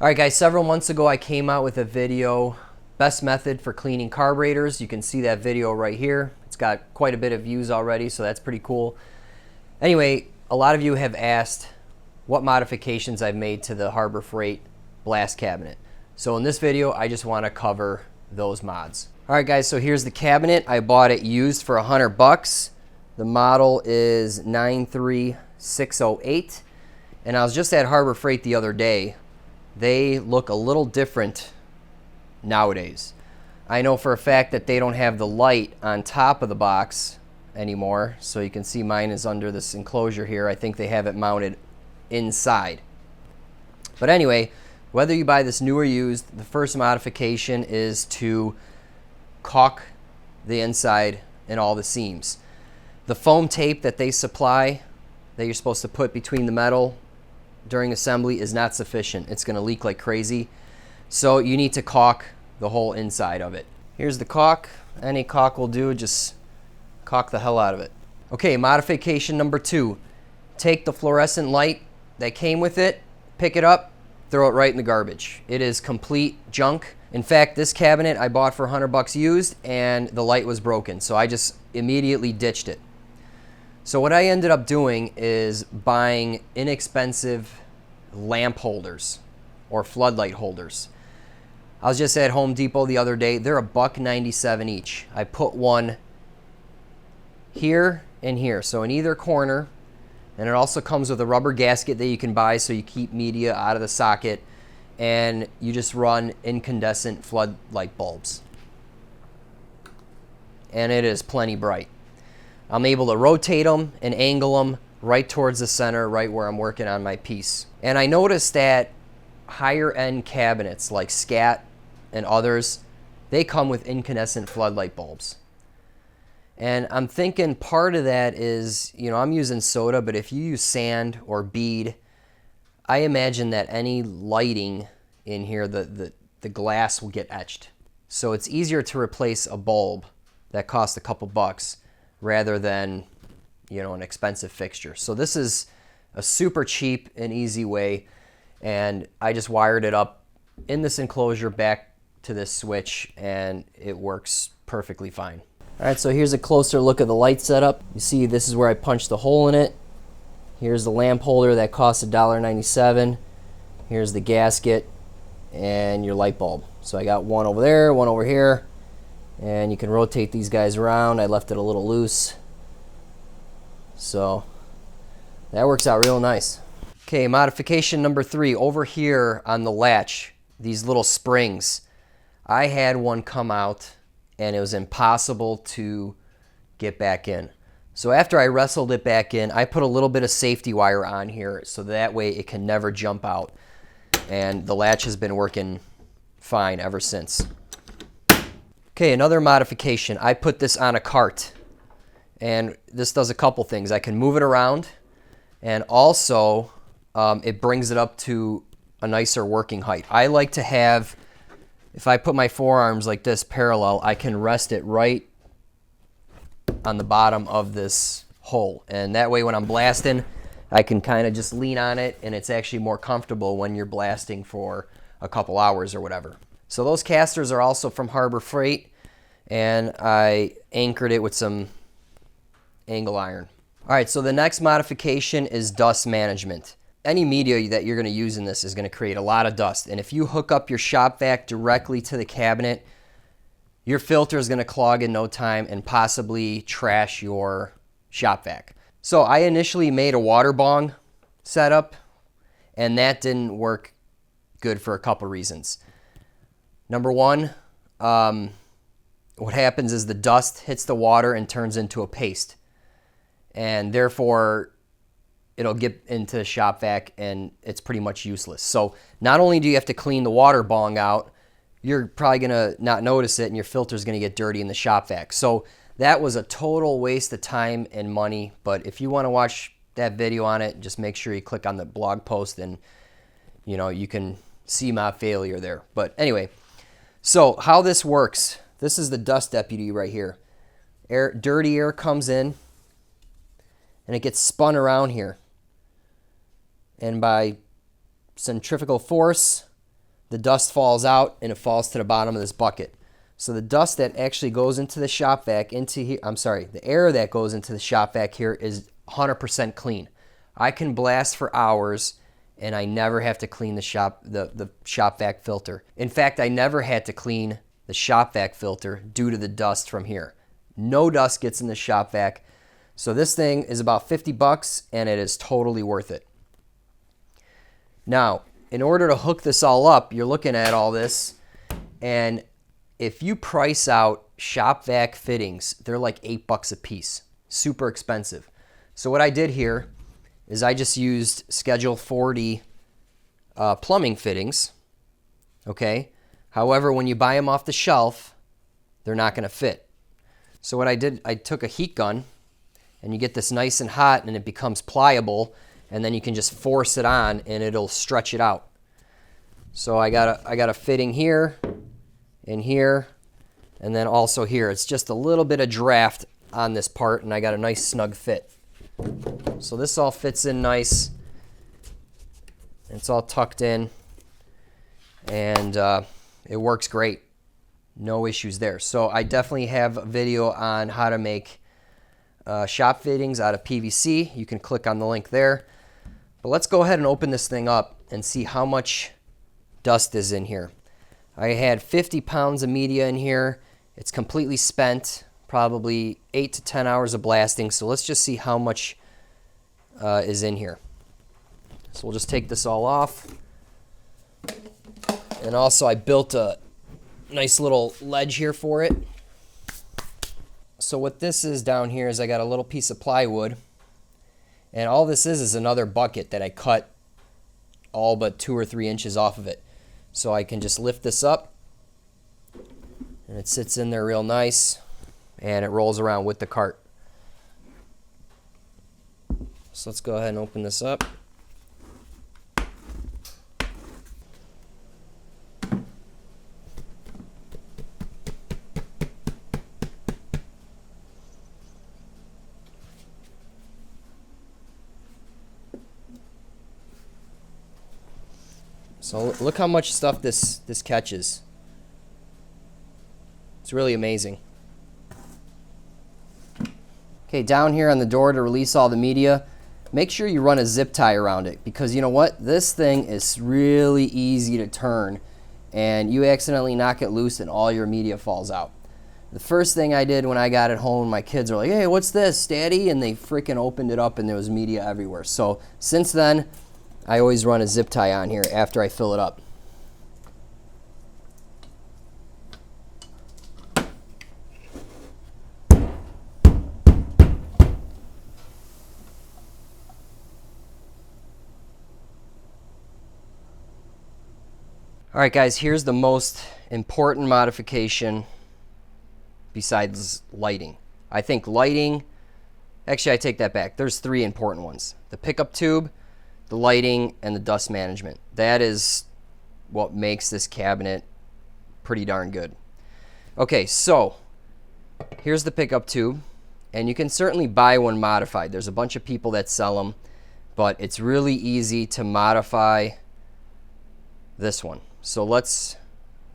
Alright guys, several months ago I came out with a video, best method for cleaning carburetors. You can see that video right here. It's got quite a bit of views already, so that's pretty cool. Anyway, a lot of you have asked what modifications I've made to the Harbor Freight blast cabinet. So in this video, I just want to cover those mods. Alright guys, so here's the cabinet. I bought it used for $100. The model is 93608. And I was just at Harbor Freight the other day. They look a little different nowadays. I know for a fact that they don't have the light on top of the box anymore. So you can see mine is under this enclosure here. I think they have it mounted inside. But anyway, whether you buy this new or used, the first modification is to caulk the inside and all the seams. The foam tape that they supply that you're supposed to put between the metal during assembly is not sufficient. It's going to leak like crazy. So you need to caulk the whole inside of it. Here's the caulk. Any caulk will do, just caulk the hell out of it. Okay, modification number 2. Take the fluorescent light that came with it, pick it up, throw it right in the garbage. It is complete junk. In fact, this cabinet I bought for $100 used and the light was broken. So I just immediately ditched it. So what I ended up doing is buying inexpensive lamp holders or floodlight holders. I was just at Home Depot the other day. They're $1.97 each. I put one here and here, so in either corner, and it also comes with a rubber gasket that you can buy so you keep media out of the socket, and you just run incandescent floodlight bulbs. And it is plenty bright. I'm able to rotate them and angle them right towards the center, right where I'm working on my piece. And I noticed that higher end cabinets like Scat and others, they come with incandescent floodlight bulbs. And I'm thinking part of that is, I'm using soda, but if you use sand or bead, I imagine that any lighting in here, the glass will get etched. So it's easier to replace a bulb that costs a couple bucks rather than, an expensive fixture. So this is a super cheap and easy way, and I just wired it up in this enclosure back to this switch, and it works perfectly fine. All right, so here's a closer look at the light setup. You see this is where I punched the hole in it. Here's the lamp holder that costs $1.97. Here's the gasket and your light bulb. So I got one over there, one over here. And you can rotate these guys around. I left it a little loose. So that works out real nice. Okay, modification number 3. Over here on the latch, these little springs. I had one come out and it was impossible to get back in. So after I wrestled it back in, I put a little bit of safety wire on here so that way it can never jump out. And the latch has been working fine ever since. Okay, another modification. I put this on a cart, and this does a couple things. I can move it around, and also it brings it up to a nicer working height. I like to have, if I put my forearms like this parallel, I can rest it right on the bottom of this hole. And that way when I'm blasting, I can kind of just lean on it, and it's actually more comfortable when you're blasting for a couple hours or whatever. So those casters are also from Harbor Freight, and I anchored it with some angle iron. All right, so the next modification is dust management. Any media that you're going to use in this is going to create a lot of dust, and if you hook up your shop vac directly to the cabinet, your filter is going to clog in no time and possibly trash your shop vac. So I initially made a water bong setup, and that didn't work good for a couple reasons. Number one, what happens is the dust hits the water and turns into a paste. And therefore, it'll get into the shop vac and it's pretty much useless. So not only do you have to clean the water bong out, you're probably going to not notice it and your filter's going to get dirty in the shop vac. So that was a total waste of time and money. But if you want to watch that video on it, just make sure you click on the blog post and, you can see my failure there. But anyway, so how this works, this is the dust deputy right here. Dirty air comes in and it gets spun around here. And by centrifugal force, the dust falls out and it falls to the bottom of this bucket. So the dust that actually goes into the shop vac into here, the air that goes into the shop vac here is 100% clean. I can blast for hours and I never have to clean the shop vac filter. In fact, I never had to clean the shop vac filter due to the dust from here. No dust gets in the shop vac. So this thing is about $50 and it is totally worth it. Now, in order to hook this all up, you're looking at all this, and if you price out shop vac fittings, they're like $8 a piece. Super expensive. So what I did here is I just used Schedule 40 plumbing fittings. Okay? However, when you buy them off the shelf, they're not going to fit. So what I did, I took a heat gun, and you get this nice and hot, and it becomes pliable, and then you can just force it on, and it'll stretch it out. So I got a fitting here, in here, and then also here. It's just a little bit of draft on this part, and I got a nice snug fit. So this all fits in nice. It's all tucked in, and it works great. No issues there. So I definitely have a video on how to make shop fittings out of PVC. You can click on the link there. But let's go ahead and open this thing up and see how much dust is in here. I had 50 pounds of media in here. It's completely spent, probably 8 to 10 hours of blasting. So let's just see how much is in here. So we'll just take this all off. And also I built a nice little ledge here for it. So what this is down here is I got a little piece of plywood. And all this is another bucket that I cut all but 2 or 3 inches off of it. So I can just lift this up, and it sits in there real nice, and it rolls around with the cart. So let's go ahead and open this up. So look how much stuff this catches. It's really amazing. Okay, down here on the door to release all the media, make sure you run a zip tie around it, because you know what? This thing is really easy to turn, and you accidentally knock it loose and all your media falls out. The first thing I did when I got it home, my kids are like, "Hey, what's this, Daddy?" And they freaking opened it up and there was media everywhere. So since then, I always run a zip tie on here after I fill it up. All right, guys, here's the most important modification besides lighting. I think lighting, actually I take that back. There's 3 important ones. The pickup tube, the lighting, and the dust management. That is what makes this cabinet pretty darn good. Okay, so here's the pickup tube, and you can certainly buy one modified. There's a bunch of people that sell them, but it's really easy to modify this one. So let's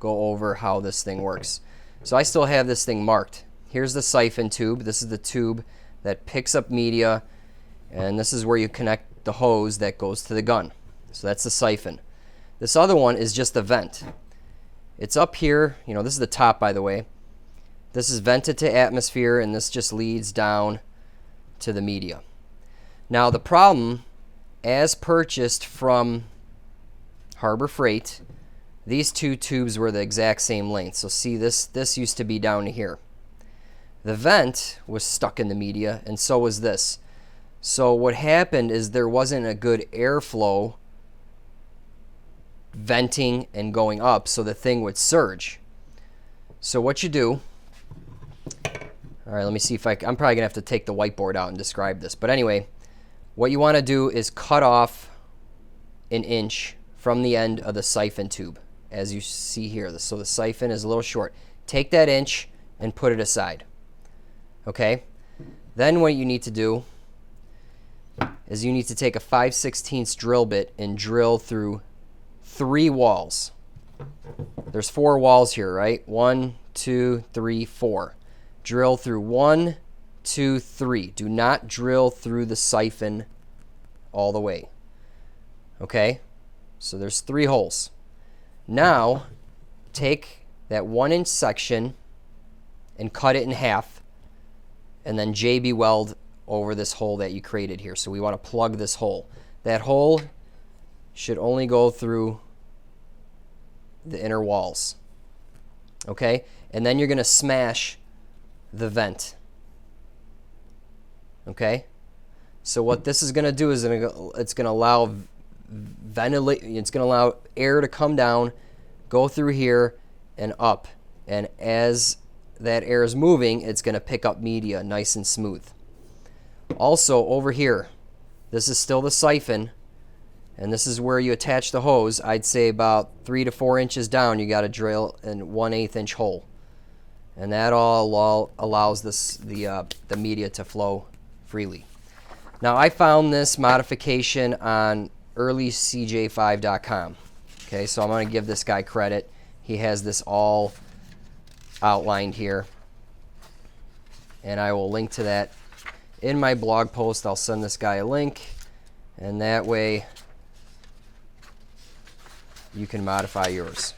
go over how this thing works. So I still have this thing marked. Here's the siphon tube. This is the tube that picks up media, and this is where you connect the hose that goes to the gun. So that's the siphon. This other one is just the vent. It's up here. You know, this is the top, by the way. This is vented to atmosphere, and this just leads down to the media. Now the problem, as purchased from Harbor Freight, these 2 tubes were the exact same length. So see, this used to be down here. The vent was stuck in the media, and so was this. So what happened is there wasn't a good airflow venting and going up, so the thing would surge. So what you do, all right, let me see if I'm probably gonna have to take the whiteboard out and describe this. But anyway, what you want to do is cut off 1 inch from the end of the siphon tube, as you see here. So the siphon is a little short. Take that inch and put it aside. Okay? Then what you need to do is you need to take a 5/16 drill bit and drill through 3 walls. There's 4 walls here, right? 1, 2, 3, 4. Drill through 1, 2, 3. Do not drill through the siphon all the way. Okay? So there's 3 holes. Now, take that 1-inch section and cut it in half, and then JB weld over this hole that you created here. So we want to plug this hole. That hole should only go through the inner walls. Okay? And then you're going to smash the vent. Okay? So what this is going to do is it's going to allow it's going to allow air to come down, go through here and up. And as that air is moving, it's going to pick up media nice and smooth. Also over here, this is still the siphon, and this is where you attach the hose. I'd say about 3 to 4 inches down, you got to drill a 1/8 inch hole. And that all allows the media to flow freely. Now I found this modification on earlycj5.com. Okay, so I'm going to give this guy credit. He has this all outlined here, and I will link to that in my blog post. I'll send this guy a link, and that way you can modify yours.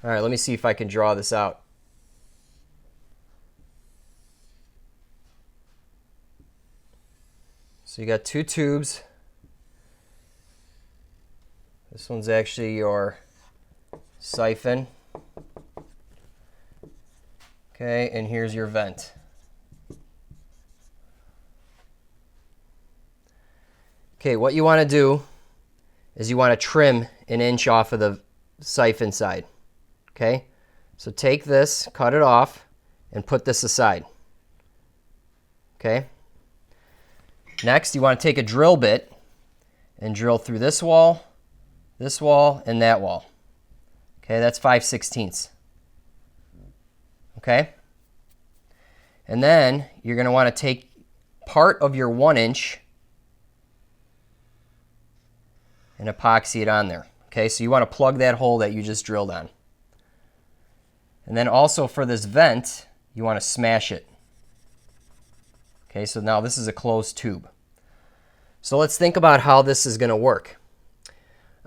All right, let me see if I can draw this out. So you got 2 tubes. This one's actually your siphon. Okay, and here's your vent. Okay, what you want to do is you want to trim 1 inch off of the siphon side. Okay, so take this, cut it off, and put this aside. Okay. Next, you want to take a drill bit and drill through this wall, and that wall. Okay, that's 5/16. Okay? And then you're going to want to take part of your 1 inch and epoxy it on there. Okay, so you want to plug that hole that you just drilled on. And then also for this vent, you want to smash it. Okay, so now this is a closed tube. So let's think about how this is going to work.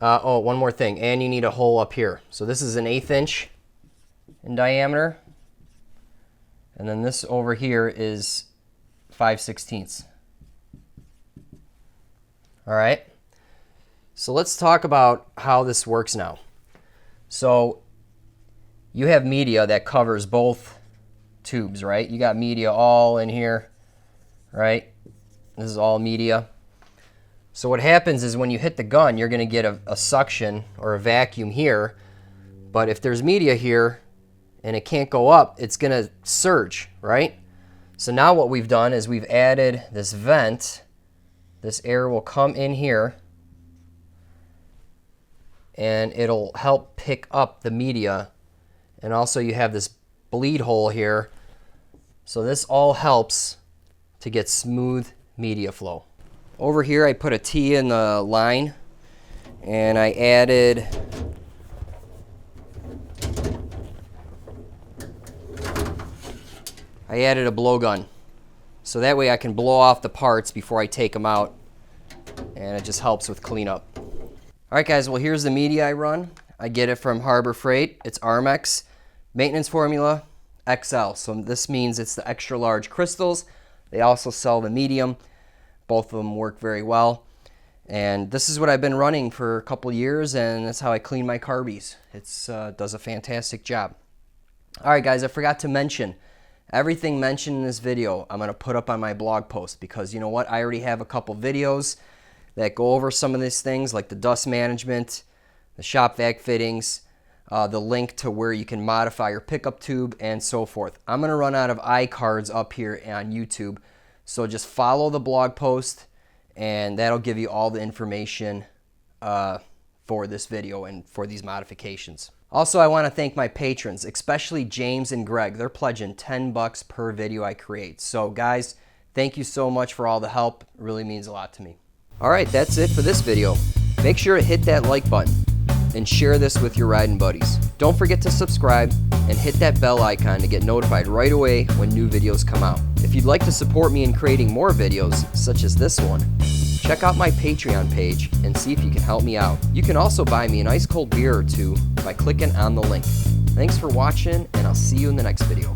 Oh, one more thing, and you need a hole up here. So this is an 1/8 inch in diameter, and then this over here is 5/16. All right, so let's talk about how this works now. So you have media that covers both tubes, right? You got media all in here, right? This is all media. So what happens is when you hit the gun, you're going to get a suction or a vacuum here. But if there's media here and it can't go up, it's going to surge, right? So now what we've done is we've added this vent. This air will come in here, and it'll help pick up the media. And also you have this bleed hole here. So this all helps to get smooth media flow. Over here I put a T in the line, and I added a blowgun. So that way I can blow off the parts before I take them out, and it just helps with cleanup. Alright guys, well here's the media I run. I get it from Harbor Freight. It's Armex. Maintenance formula XL. So this means it's the extra large crystals. They also sell the medium. Both of them work very well. And this is what I've been running for a couple years, and that's how I clean my carbies. It does a fantastic job. Alright guys, I forgot to mention, everything mentioned in this video I'm going to put up on my blog post, because you know what? I already have a couple videos that go over some of these things, like the dust management, the shop vac fittings, the link to where you can modify your pickup tube, and so forth. I'm going to run out of iCards up here on YouTube, so just follow the blog post, and that'll give you all the information for this video and for these modifications. Also, I want to thank my patrons, especially James and Greg. They're pledging $10 per video I create. So guys, thank you so much for all the help. It really means a lot to me. All right, that's it for this video. Make sure to hit that like button. and share this with your riding buddies. Don't forget to subscribe and hit that bell icon to get notified right away when new videos come out. If you'd like to support me in creating more videos, such as this one, check out my Patreon page and see if you can help me out. You can also buy me an ice cold beer or two by clicking on the link. Thanks for watching, and I'll see you in the next video.